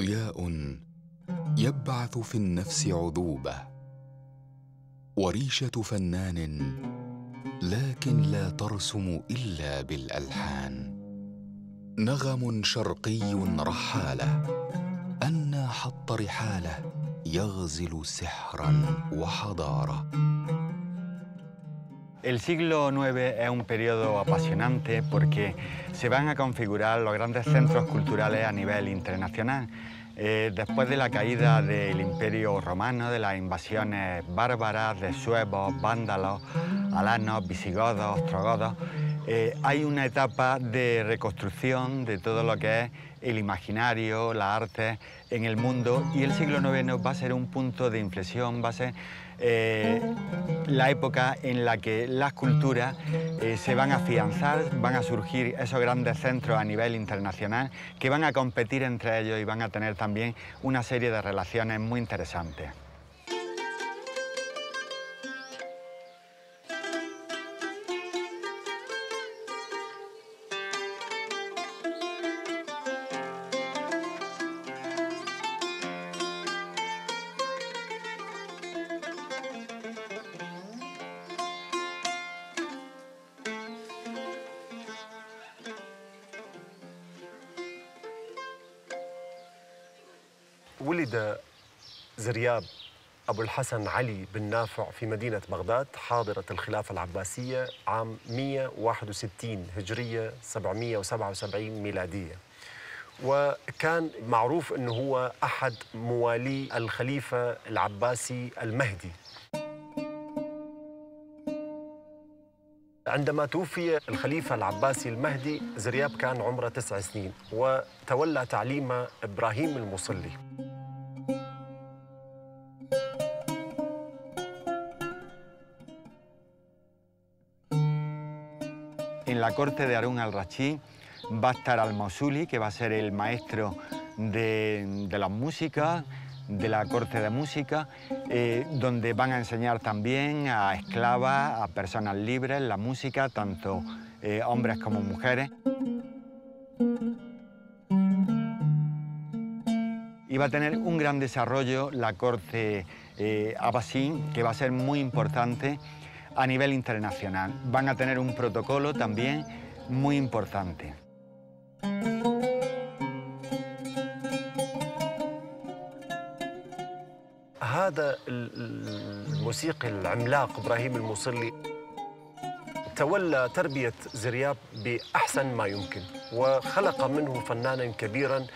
ضياء يبعث في النفس عذوبة، وريشة فنان لكن لا ترسم إلا بالألحان، نغم شرقي رحالة أنى حط رحاله يغزل سحراً وحضارة. El siglo IX es un periodo apasionante porque se van a configurar los grandes centros culturales a nivel internacional. Después de la caída del Imperio Romano, de las invasiones bárbaras de suevos, vándalos, alanos, visigodos, ostrogodos, hay una etapa de reconstrucción de todo lo que es el imaginario, las artes en el mundo, y el siglo IX va a ser un punto de inflexión, va a ser la época en la que las culturas se van a afianzar, van a surgir esos grandes centros a nivel internacional que van a competir entre ellos y van a tener también una serie de relaciones muy interesantes. ولد زرياب أبو الحسن علي بن نافع في مدينة بغداد حاضرة الخلافة العباسية عام 161 هجرية 777 ميلادية، وكان معروف أنه هو أحد موالي الخليفة العباسي المهدي. عندما توفي الخليفة العباسي المهدي زرياب كان عمره 9 سنين، وتولى تعليم إبراهيم المصلي. En la corte de Harún al-Rashid va a estar al-Mosuli, que va a ser el maestro de las músicas, de la corte de música, donde van a enseñar también a esclavas, a personas libres, la música, tanto hombres como mujeres. Y va a tener un gran desarrollo la corte abasí, que va a ser muy importante a nivel internacional. Van a tener un protocolo también muy importante. هذا الموسيقي العملاق إبراهيم المصلي تولى تربية زرياب بأحسن ما يمكن، وخلق منه فناناً كبيراً.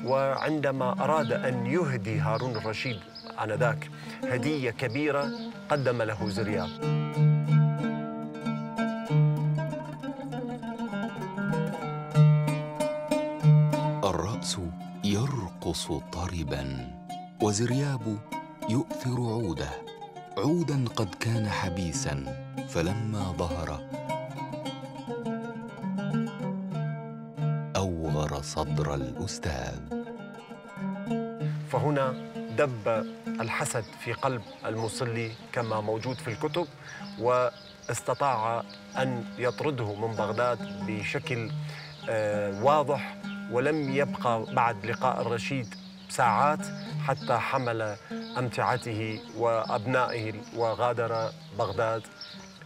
وعندما أراد أن يهدي هارون الرشيد آنذاك هدية كبيرة قدم له زرياب. الرأس يرقص طرباً وزرياب يؤثر عوداً قد كان حبيساً، فلما ظهر أوغر صدر الأستاذ. فهنا دب الحسد في قلب المصلي كما موجود في الكتب، واستطاع أن يطرده من بغداد بشكل واضح، ولم يبقى بعد لقاء الرشيد ساعات حتى حمل أمتعته وأبنائه وغادر بغداد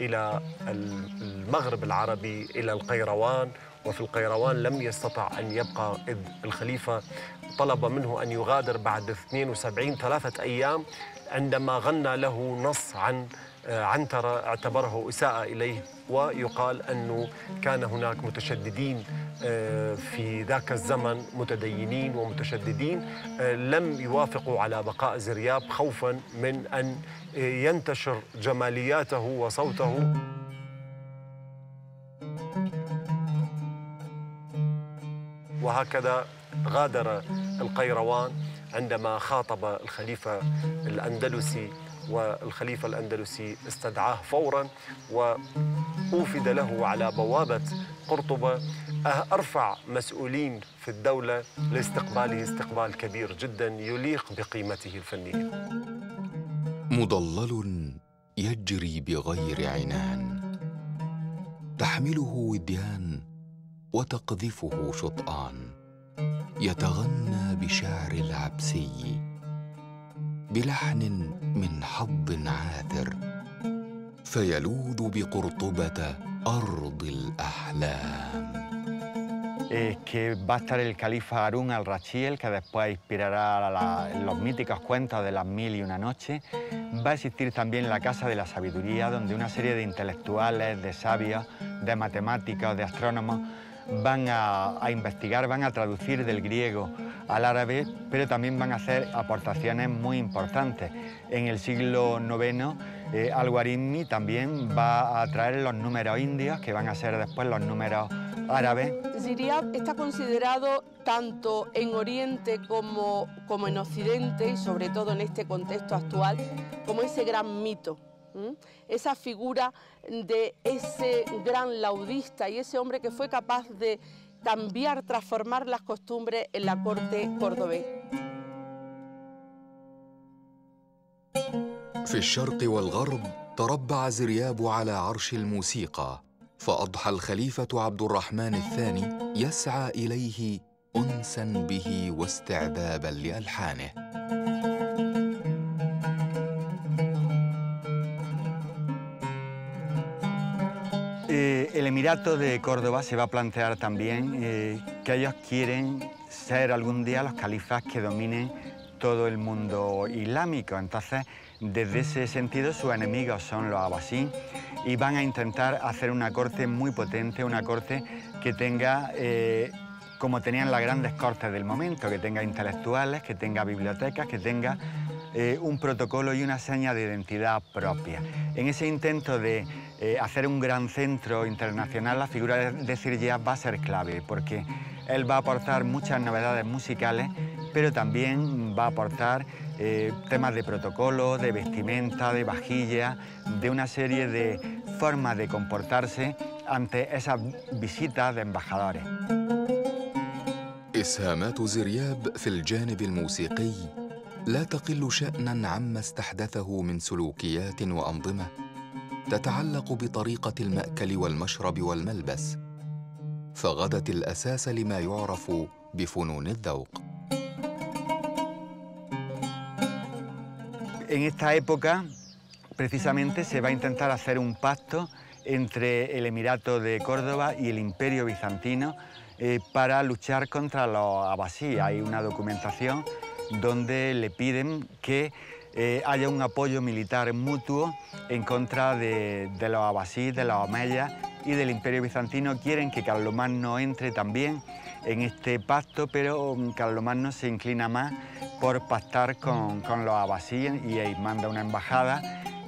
إلى المغرب العربي، إلى القيروان. وفي القيروان لم يستطع أن يبقى، إذ الخليفة طلب منه أن يغادر بعد 72 3 أيام، عندما غنى له نص عن عنترة اعتبره إساءة إليه. ويقال أنه كان هناك متشددين في ذاك الزمن، متدينين ومتشددين، لم يوافقوا على بقاء زرياب خوفاً من أن ينتشر جمالياته وصوته. وهكذا غادر القيروان عندما خاطب الخليفة الأندلسي، والخليفة الأندلسي استدعاه فوراً وأوفد له على بوابة قرطبة أرفع مسؤولين في الدولة لاستقباله استقبال كبير جداً يليق بقيمته الفنية. مضلل يجري بغير عنان، تحمله وديان وتقذفه شطآن، يتغنى بشعر البحر العبسي بلحن من حظ عاثر فيلوذ بقرطبة أرض الأحلام. Que va a estar el califa Harún al-Rashid, que después inspirará los míticos cuentos de las mil y una noches. Va a existir también la Casa de la Sabiduría, donde una serie de intelectuales, de sabios, de matemáticos, de astrónomos van a investigar, van a traducir del griego al árabe, pero también van a hacer aportaciones muy importantes. En el siglo IX, Al-Khwarizmi también va a traer los números indios, que van a ser después los números árabes. Ziryab está considerado tanto en Oriente como en Occidente, y sobre todo en este contexto actual, como ese gran mito. Esa figura de ese gran laudista y ese hombre que fue capaz de cambiar, transformar las costumbres en la corte cordobés. في الشرق والغرب تربع زرياب على عرش الموسيقى، فأضحى الخليفة عبد الرحمن الثاني يسعى إليه أنساً به واستعباباً لألحانه. El Emirato de Córdoba se va a plantear también que ellos quieren ser algún día los califas que dominen todo el mundo islámico. Entonces, desde ese sentido, sus enemigos son los abasí y van a intentar hacer una corte muy potente, una corte que tenga, como tenían las grandes cortes del momento, que tenga intelectuales, que tenga bibliotecas, que tenga un protocolo y una seña de identidad propia. En ese intento de hacer un gran centro internacional, la figura de Ziryab va a ser clave, porque él va a aportar muchas novedades musicales, pero también va a aportar temas de protocolo, de vestimenta, de vajilla, de una serie de formas de comportarse ante esas visitas de embajadores. إسهامات زرياب في الجانب الموسيقي لا تقل شأناً عما استحدثه من سلوكيات وأنظمة تتعلق بطريقة المأكل والمشرب والملبس، فغدت الأساس لما يعرف بفنون الذوق. En esta época, precisamente, se va a intentar hacer un pacto entre el Emirato de Córdoba y el Imperio Bizantino para luchar contra los abasí. Hay una documentación donde le piden que haya un apoyo militar mutuo en contra de los abasí, de los omeyas y del Imperio Bizantino. Quieren que Carlomagno entre también en este pacto, pero Carlomagno se inclina más por pactar con los abasí y manda una embajada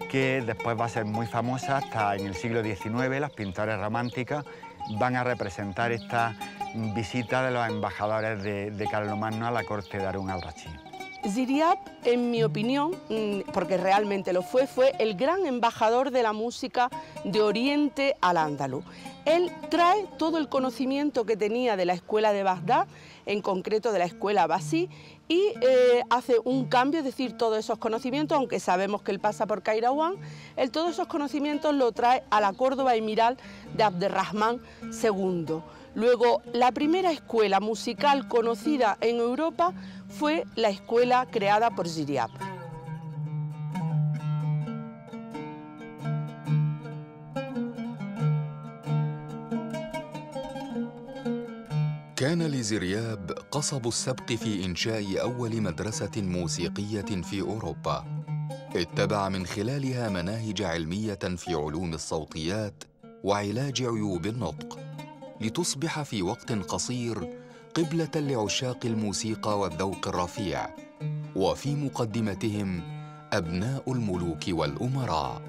que después va a ser muy famosa hasta en el siglo XIX. Los pintores románticos van a representar esta visita de los embajadores de Carlomagno a la corte de Harún al-Rashid. Ziryab, en mi opinión, porque realmente lo fue el gran embajador de la música de Oriente al Andaluz. Él trae todo el conocimiento que tenía de la escuela de Bagdad, en concreto de la escuela abasí, y hace un cambio, es decir, todos esos conocimientos, aunque sabemos que él pasa por Kairawán, él todos esos conocimientos lo trae a la Córdoba emiral de Abderrahmán II. Luego, la primera escuela musical conocida en Europa fue la escuela creada por Ziryab. كان لزرياب قصب السبق في إنشاء أول مدرسة موسيقية في أوروبا، اتبع من خلالها مناهج علمية في علوم الصوتيات وعلاج عيوب النطق، لتصبح في وقت قصير قبلة لعشاق الموسيقى والذوق الرفيع، وفي مقدمتهم أبناء الملوك والأمراء.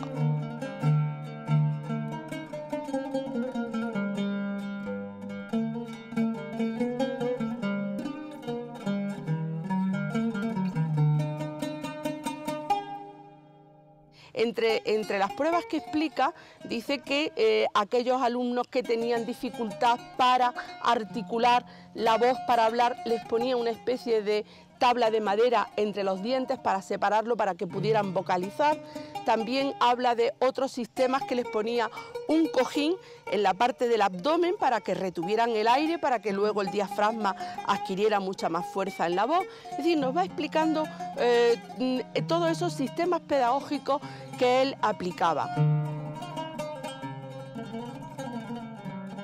Entre las pruebas que explica, dice que aquellos alumnos que tenían dificultad para articular la voz para hablar, les ponía una especie de tabla de madera entre los dientes para separarlo, para que pudieran vocalizar. También habla de otros sistemas que les ponía un cojín en la parte del abdomen para que retuvieran el aire, para que luego el diafragma adquiriera mucha más fuerza en la voz. Es decir, nos va explicando todos esos sistemas pedagógicos que él aplicaba.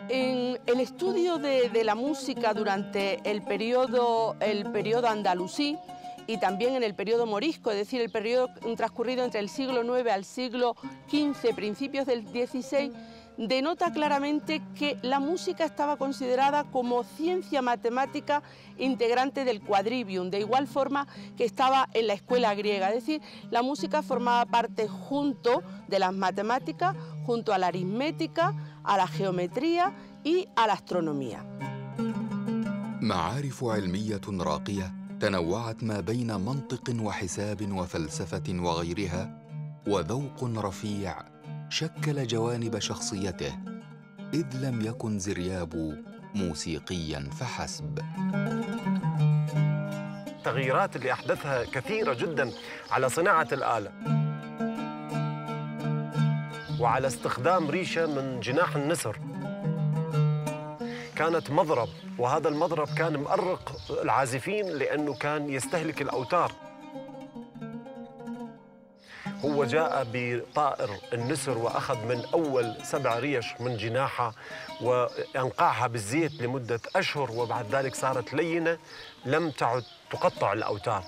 En el estudio de la música durante el periodo andalusí y también en el periodo morisco, es decir, el periodo transcurrido entre el siglo IX al siglo XV, principios del XVI, denota claramente que la música estaba considerada como ciencia matemática integrante del quadrivium, de igual forma que estaba en la escuela griega. Es decir, la música formaba parte junto de las matemáticas, junto a la aritmética, a la geometría y a la astronomía. معارف علمية راقية تنوعت ما بين منطق وحساب وفلسفة وغيرها، وذوق رفيع شكل جوانب شخصيته، إذ لم يكن زرياب موسيقياً فحسب. التغييرات اللي أحدثها كثيرة جداً على صناعة الآلة وعلى استخدام ريشة من جناح النسر. كانت مضرب، وهذا المضرب كان مؤرق العازفين لأنه كان يستهلك الأوتار. هو جاء بطائر النسر وأخذ من أول 7 ريش من جناحها وأنقعها بالزيت لمدة أشهر، وبعد ذلك صارت لينة لم تعد تقطع الأوتار.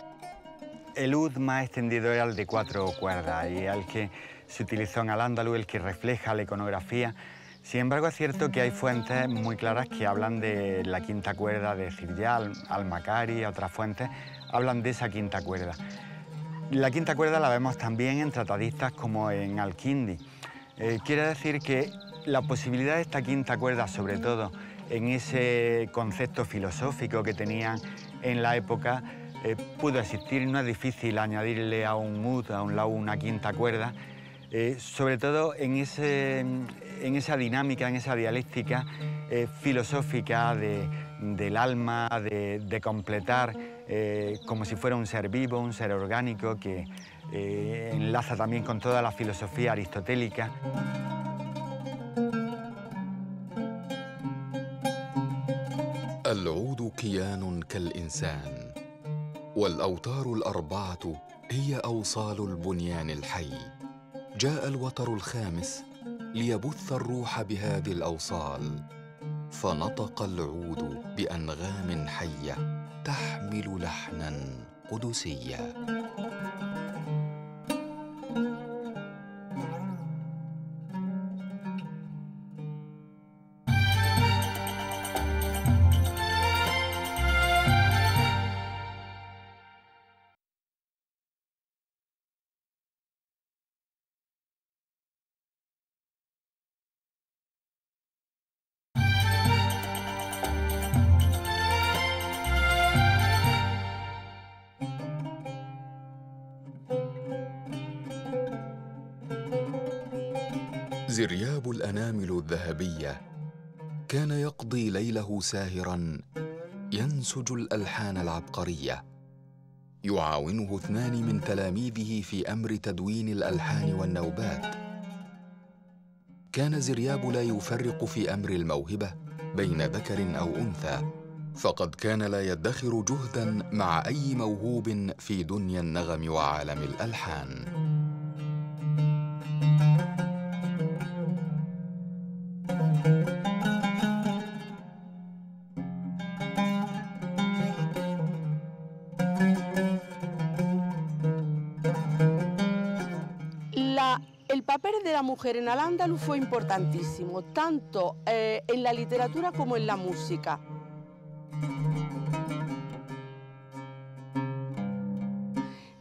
El ud más extendido era el de 4 cuerdas y el que se utilizó en Al-Ándalus, el que refleja la iconografía. Sin embargo, es cierto que hay fuentes muy claras que hablan de la quinta cuerda de Zirya, Al-Makari y otras fuentes hablan de esa quinta cuerda. La quinta cuerda la vemos también en tratadistas como en Al-Kindi. Quiere decir que la posibilidad de esta quinta cuerda, sobre todo en ese concepto filosófico que tenían en la época, pudo existir. No es difícil añadirle a un ud, a un laúd, una quinta cuerda, sobre todo en esa dinámica, en esa dialéctica filosófica del alma, de completar como si fuera un ser vivo, un ser orgánico que enlaza también con toda la filosofía aristotélica. العود كيان كالإنسان، والأوتار الأربعة هي أوصال البنيان الحي. جاء الوتر الخامس ليبث الروح بهذه الأوصال، فنطق العود بأنغام حية تحمل لحناً قدسيا. زرياب الأنامل الذهبية كان يقضي ليله ساهراً ينسج الألحان العبقرية. يعاونه 2 من تلاميذه في أمر تدوين الألحان والنوبات. كان زرياب لا يفرق في أمر الموهبة بين ذكر أو أنثى، فقد كان لا يدخر جهداً مع أي موهوب في دنيا النغم وعالم الألحان. El papel de la mujer en Al-Ándalus fue importantísimo, tanto en la literatura como en la música.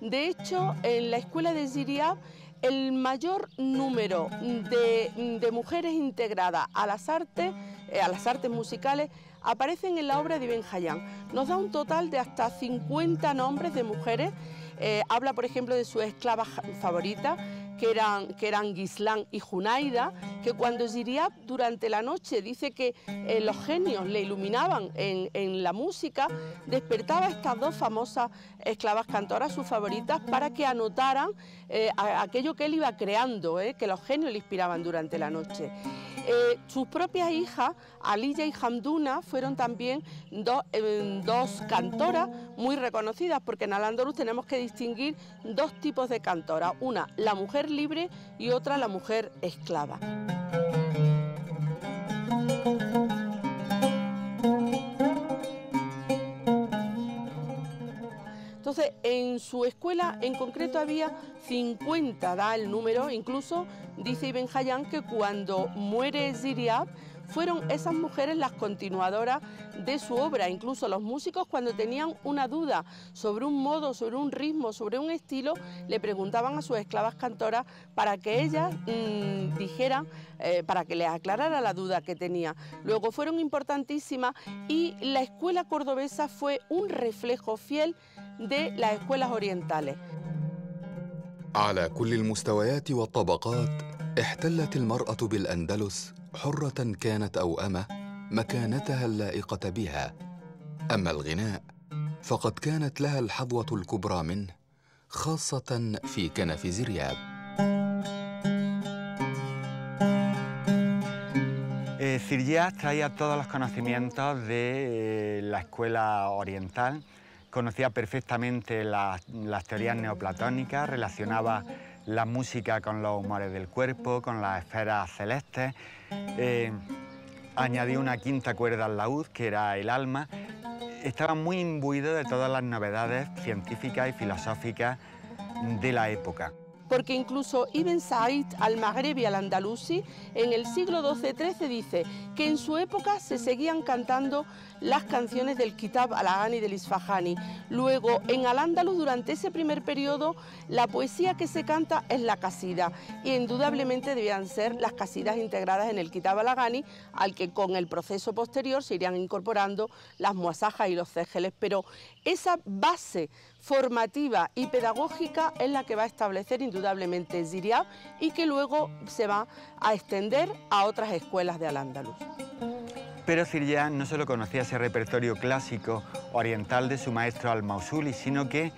De hecho, en la escuela de Zirya, el mayor número de mujeres integradas a las artes musicales aparecen en la obra de Ibn Hayyan. Nos da un total de hasta 50 nombres de mujeres. Habla, por ejemplo, de su esclava favorita, que eran Gislán y Junaida, que cuando Ziryab durante la noche dice que los genios le iluminaban en la música, despertaba a estas dos famosas esclavas cantoras, sus favoritas, para que anotaran aquello que él iba creando, que los genios le inspiraban durante la noche. Sus propias hijas, Aliya y Hamduna, fueron también dos cantoras muy reconocidas, porque en Al-Ándalus tenemos que distinguir dos tipos de cantoras, una la mujer libre y otra la mujer esclava. Entonces, en su escuela en concreto había 50, da el número, incluso dice Ibn Hayyan que cuando muere Ziryab, fueron esas mujeres las continuadoras de su obra. Incluso los músicos, cuando tenían una duda sobre un modo, sobre un ritmo, sobre un estilo, le preguntaban a sus esclavas cantoras para que ellas dijeran, para que les aclarara la duda que tenía. Luego fueron importantísimas y la escuela cordobesa fue un reflejo fiel de las escuelas orientales. على كل المستويات والطبقات احتلت المرأة بالأندلس حرة كانت أو أمة مكانتها اللائقة بها. أما الغناء فقد كانت لها الحظوة الكبرى منه، خاصة في كنف زرياب. Ziryab traía todos los conocimientos de la escuela oriental, conocía perfectamente las teorías neoplatónicas, relacionaba la música con los humores del cuerpo, con las esferas celestes, añadió una quinta cuerda al laúd, que era el alma. Estaba muy imbuido de todas las novedades científicas y filosóficas de la época. Porque incluso Ibn Said al-Maghrebi al-Andalusi en el siglo XII-XIII dice que en su época se seguían cantando las canciones del Kitab al-Aghani del Isfahani. Luego, en Al-Ándalus, durante ese primer periodo, la poesía que se canta es la casida, y indudablemente debían ser las casidas integradas en el Kitab al-Aghani, al que con el proceso posterior se irían incorporando las muasajas y los cégeles, pero esa base formativa y pedagógica es la que va a establecer indudablemente Ziryab y que luego se va a extender a otras escuelas de Al-Ándalus. Pero Ziryab no solo conocía ese repertorio clásico oriental de su maestro al-Mausuli, sino que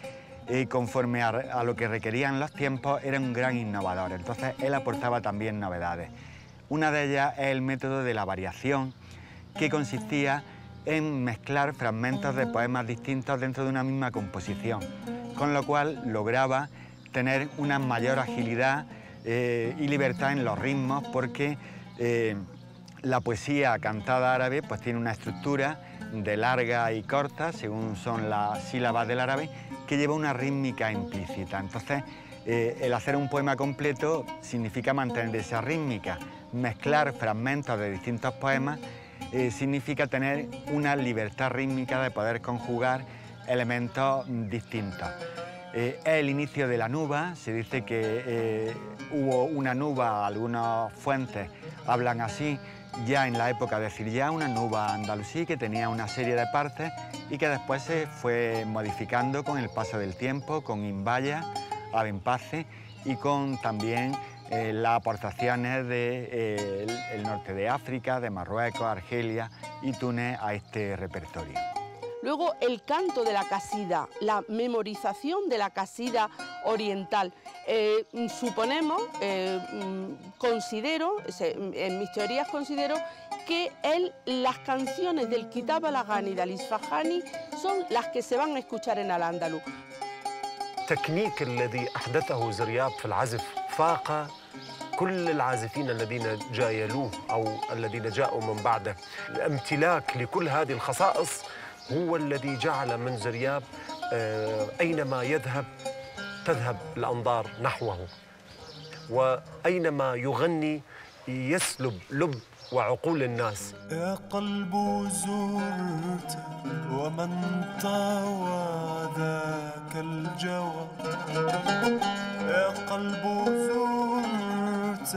conforme a lo que requerían los tiempos era un gran innovador. Entonces él aportaba también novedades. Una de ellas es el método de la variación, que consistía en mezclar fragmentos de poemas distintos dentro de una misma composición, con lo cual lograba tener una mayor agilidad y libertad en los ritmos, porque la poesía cantada árabe pues tiene una estructura de larga y corta, según son las sílabas del árabe, que lleva una rítmica implícita. Entonces, el hacer un poema completo significa mantener esa rítmica. Mezclar fragmentos de distintos poemas significa tener una libertad rítmica de poder conjugar elementos distintos. Es el inicio de la nuba, se dice que hubo una nuba, algunas fuentes hablan así, ya en la época de Ziryab, una nuba andalusí que tenía una serie de partes y que después se fue modificando con el paso del tiempo, con Imbaya, Abenpace y con también las aportaciones del norte de África, de Marruecos, Argelia y Túnez a este repertorio. Luego el canto de la casida, la memorización de la casida oriental. Suponemos, considero, en mis teorías considero que las canciones del Kitab al-Aghani del Isfahani son las que se van a escuchar en Al-Ándalus. التكنيك الذي أحدثه زرياب في العزف فاق كل العازفين الذين جايلوه أو الذين جاءوا من بعده. الامتلاك لكل هذه الخصائص هو الذي جعل من زرياب أينما يذهب تذهب الأنظار نحوه، وأينما يغني يسلب لب وعقول الناس. يا قلب زرت ومن طوى ذاك الجوى، يا قلب زرت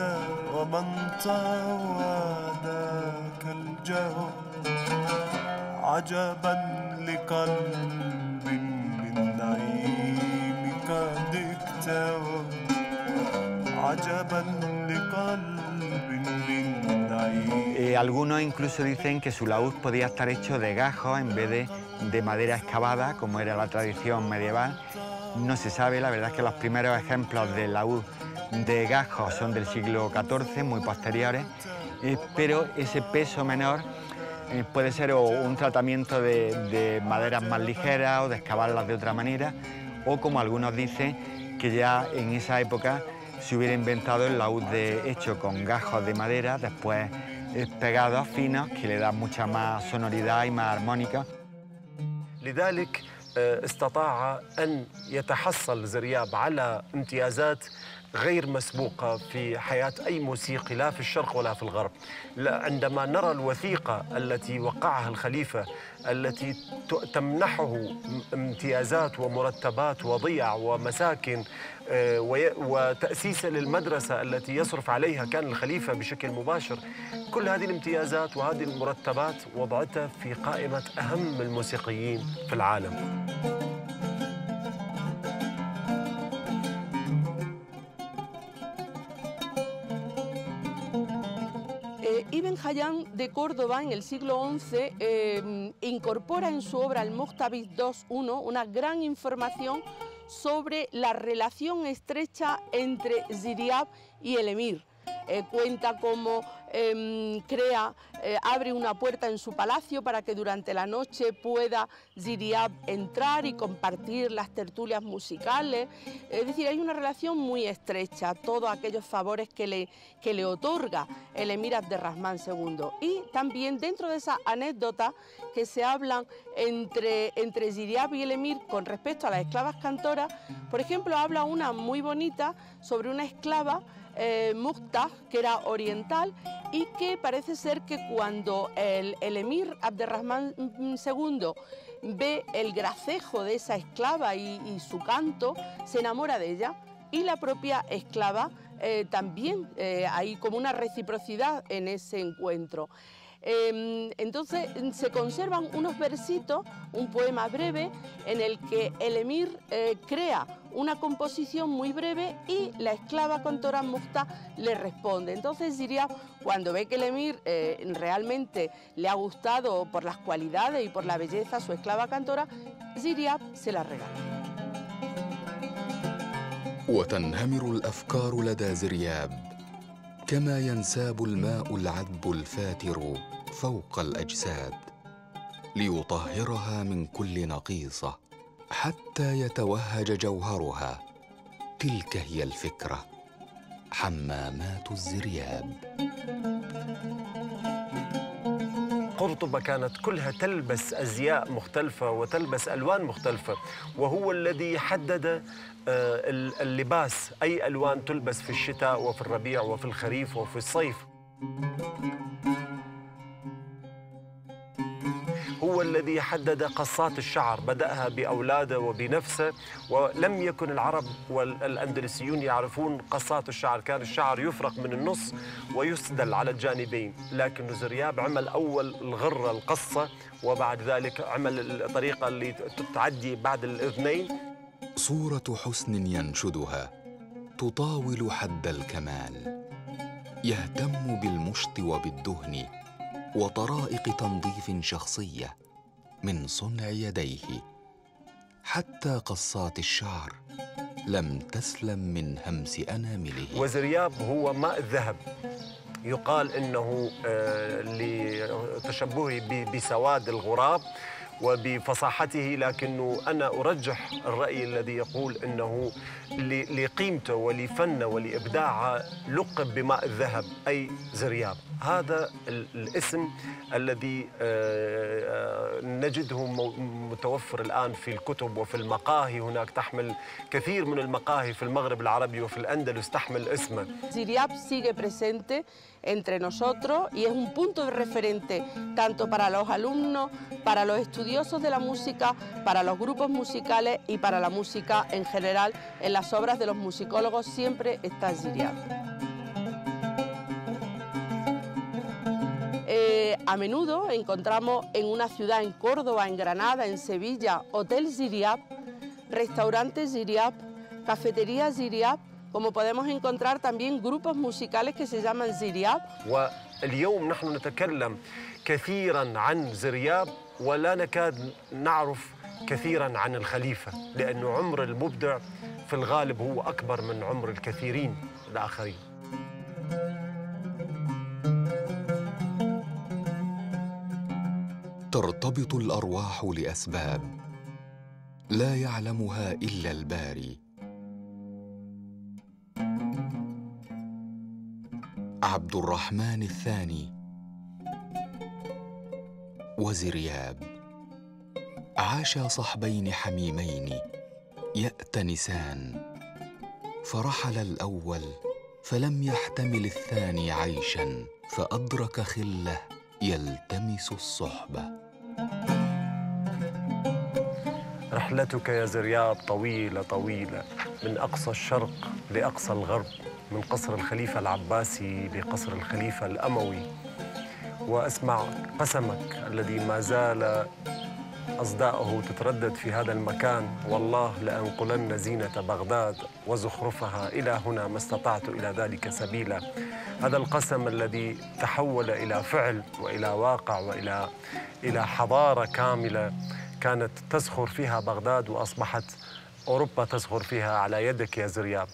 ومن طوى ذاك الجوى، عجبا لقلب من نعيمك قد اكتوى، عجبا لقلب بالنعيم. Algunos incluso dicen que su laúd podía estar hecho de gajos en vez de madera excavada, como era la tradición medieval. No se sabe, la verdad es que los primeros ejemplos de laúd de gajos son del siglo XIV, muy posteriores, pero ese peso menor puede ser o un tratamiento de maderas más ligeras o de excavarlas de otra manera, o como algunos dicen, que ya en esa época se hubiera inventado el laúd hecho con gajos de madera, después pegados finos, que le dan mucha más sonoridad y más armónica. لذلك استطاع أن يتحصل زرياب على امتيازات غير مسبوقة في حياة أي موسيقي لا في الشرق ولا في الغرب. عندما نرى الوثيقة التي وقعها الخليفة التي تمنحه امتيازات ومرتبات وضيع ومساكن وتأسيس للمدرسة التي يصرف عليها كان الخليفة بشكل مباشر، كل هذه الامتيازات وهذه المرتبات وضعتها في قائمة أهم الموسيقيين في العالم. Ibn Hayyan de Córdoba, en el siglo XI, incorpora en su obra el Muktabis 2.1 una gran información sobre la relación estrecha entre Ziryab y el emir. Cuenta cómo abre una puerta en su palacio para que durante la noche pueda Ziryab entrar y compartir las tertulias musicales. Es decir, hay una relación muy estrecha, todos aquellos favores que le otorga el emir Abderrahmán II. Y también dentro de esa anécdota que se hablan entre Ziryab y el emir con respecto a las esclavas cantoras, por ejemplo, habla una muy bonita sobre una esclava Muqtah, que era oriental, y que parece ser que cuando el emir Abderrahmán II ve el gracejo de esa esclava y su canto, se enamora de ella, y la propia esclava también, hay como una reciprocidad en ese encuentro. Entonces se conservan unos versitos, un poema breve en el que el emir crea una composición muy breve y la esclava cantora Muqtah le responde. Entonces Ziryab, cuando ve que el emir realmente le ha gustado por las cualidades y por la belleza a su esclava cantora, Ziryab se la regala. وتنهمر الأفكار لدى زرياب كما ينساب الماء العذب الفاتر فوق الأجساد ليطهرها من كل نقيصة حتى يتوهج جوهرها. تلك هي الفكرة، حمامات الزرياب. قرطبة كانت كلها تلبس أزياء مختلفة وتلبس ألوان مختلفة، وهو الذي حدد اللباس، أي ألوان تلبس في الشتاء وفي الربيع وفي الخريف وفي الصيف. هو الذي حدد قصات الشعر، بدأها بأولاده وبنفسه، ولم يكن العرب والأندلسيون يعرفون قصات الشعر، كان الشعر يفرق من النص ويسدل على الجانبين، لكن زرياب عمل أول الغرة القصة، وبعد ذلك عمل الطريقة اللي تعدي بعد الأذنين. صورة حسن ينشدها تطاول حد الكمال، يهتم بالمشط وبالدهن وطرائق تنظيف شخصية من صنع يديه. حتى قصات الشعر لم تسلم من همس أنامله. وزرياب هو ماء الذهب، يقال إنه لتشبهه بسواد الغراب وبفصاحته، لكنه أنا أرجح الرأي الذي يقول أنه لقيمته ولفنه ولإبداعه لقب بماء الذهب، أي زرياب. هذا الاسم الذي نجده متوفر الآن في الكتب وفي المقاهي، هناك تحمل كثير من المقاهي في المغرب العربي وفي الأندلس تحمل اسمه. Ziryab sigue presente entre nosotros y es un punto de referente tanto para los alumnos, para los estudiosos de la música, para los grupos musicales y para la música en general. En las obras de los musicólogos siempre está Ziryab. A menudo encontramos en una ciudad, en Córdoba, en Granada, en Sevilla, Hotel Ziryab, restaurantes Ziryab, cafeterías Ziryab, como podemos encontrar también grupos musicales que se llaman ziryab. واليوم نحن نتكلم كثيراً عن زرياب ولا نكاد نعرف كثيراً عن الخليفة، لأن عمر المبدع في الغالب هو أكبر من عمر الكثيرين الآخرين. ترتبط الأرواح لأسباب لا يعلمها إلا الباري. عبد الرحمن الثاني وزرياب عاشا صحبين حميمين يأتنسان، فرحل الأول فلم يحتمل الثاني عيشا، فأدرك خله يلتمس الصحبة. رحلتك يا زرياب طويلة طويلة، من أقصى الشرق لأقصى الغرب، من قصر الخليفة العباسي لقصر الخليفة الأموي، وأسمع قسمك الذي ما زال أصداؤه تتردد في هذا المكان: والله لأنقلن زينة بغداد وزخرفها إلى هنا ما استطعت إلى ذلك سبيلا. هذا القسم الذي تحول إلى فعل وإلى واقع وإلى حضارة كاملة كانت تزخر فيها بغداد، وأصبحت أوروبا تزخر فيها على يدك يا زرياب.